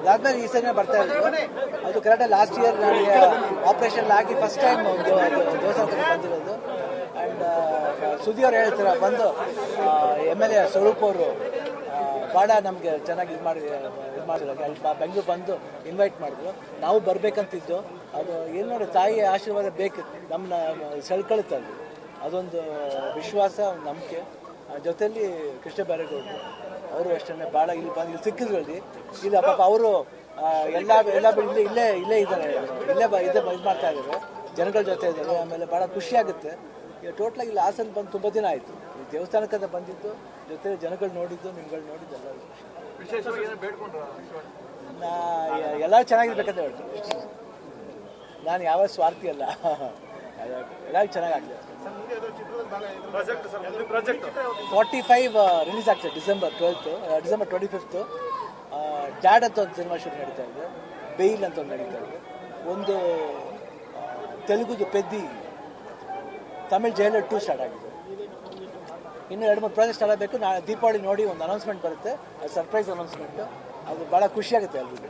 ಅದಾದ್ಮೇಲೆ ಈ ಸರಿನೇ ಬರ್ತಾ ಇದ್ರು. ಅದು ಕರೆಕ್ಟಾಗಿ ಲಾಸ್ಟ್ ಇಯರ್ ನನಗೆ ಆಪರೇಷನ್ ಆಗಿ ಫಸ್ಟ್ ಟೈಮ್ ದೇವಸ್ಥಾನಕ್ಕೆ ಬಂದಿರೋದು. ಆ್ಯಂಡ್ ಸುದ್ದಿ ಅವ್ರು ಹೇಳ್ತಾರೆ ಬಂದು MLA ಸ್ವರೂಪ್ ಅವರು ಭಾಳ ನಮಗೆ ಚೆನ್ನಾಗಿ ಇದು ಮಾಡಿದ್ರು. ಅಲ್ಲಿ ಬೆಂಗಳೂರು ಬಂದು ಇನ್ವೈಟ್ ಮಾಡಿದ್ರು. ನಾವು ಬರಬೇಕಂತಿದ್ದು. ಅದು ಏನು ನೋಡಿ, ತಾಯಿ ಆಶೀರ್ವಾದ ಬೇಕು, ನಮ್ಮನ್ನ ಸೆಳ್ಕೊಳುತ್ತೆ. ಅದು ಅದೊಂದು ವಿಶ್ವಾಸ, ನಂಬಿಕೆ. ಜೊತೆಯಲ್ಲಿ ಕೃಷ್ಣ ಬೈರೇಗೌಡರು ಅವರು ಅಷ್ಟೇ ಭಾಳ ಇಲ್ಲಿ ಬಂದು ಇಲ್ಲಿ ಸಿಕ್ಕಿದ್ರಲ್ಲಿ ಇಲ್ಲ ಪಾಪ ಅವರು ಎಲ್ಲ ಇಲ್ಲೇ ಇದ್ದಾರೆ, ಇದು ಮಾಡ್ತಾ ಇದ್ದಾರೆ, ಜನಗಳ ಜೊತೆ ಇದ್ದಾರೆ. ಆಮೇಲೆ ಭಾಳ ಖುಷಿ ಆಗುತ್ತೆ. ಈಗ ಟೋಟ್ಲಾಗಿ ಇಲ್ಲಿ ಹಾಸನ ಬಂದು ತುಂಬ ದಿನ ಆಯಿತು. ಈ ದೇವಸ್ಥಾನಕ್ಕಂತ ಬಂದಿದ್ದು, ಜೊತೆ ಜನಗಳು ನೋಡಿದ್ದು, ನಿಮ್ಗಳು ನೋಡಿದ್ದು ಎಲ್ಲರೂ ಚೆನ್ನಾಗಿರ್ಬೇಕಂತ ಹೇಳ್ತೀನಿ. ನಾನು ಯಾವ ಸ್ವಾರ್ಥಿ ಅಲ್ಲ, ಎಲ್ಲರೂ ಚೆನ್ನಾಗಾಗಲಿ. 45 ರಿಲೀಸ್ ಆಗ್ತದೆ ಡಿಸೆಂಬರ್ 25. ಡ್ಯಾಡ್ ಅಂತ ಒಂದು ಸಿನಿಮಾ ಶೂಟ್ ನಡೀತಾ ಇದೆ, ಬೇಲ್ ಅಂತ ಒಂದು ನಡೀತಾ ಇದೆ, ಒಂದು ತೆಲುಗುದು ಪೆದ್ದಿ, ತಮಿಳ್ ಜೈಲರ್ 2 ಸ್ಟಾರ್ಟ್ ಆಗಿದೆ. ಇನ್ನು 2-3 ಪ್ರಾಜೆಕ್ಟ್ ಸ್ಟಾರ್ಟ್ ಆಗಬೇಕು. ದೀಪಾವಳಿ ನೋಡಿ ಒಂದು ಅನೌನ್ಸ್ಮೆಂಟ್ ಬರುತ್ತೆ, ಅದು ಸರ್ಪ್ರೈಸ್ ಅನೌನ್ಸ್ಮೆಂಟು. ಅದು ಭಾಳ ಖುಷಿಯಾಗುತ್ತೆ ಎಲ್ರಿಗೂ.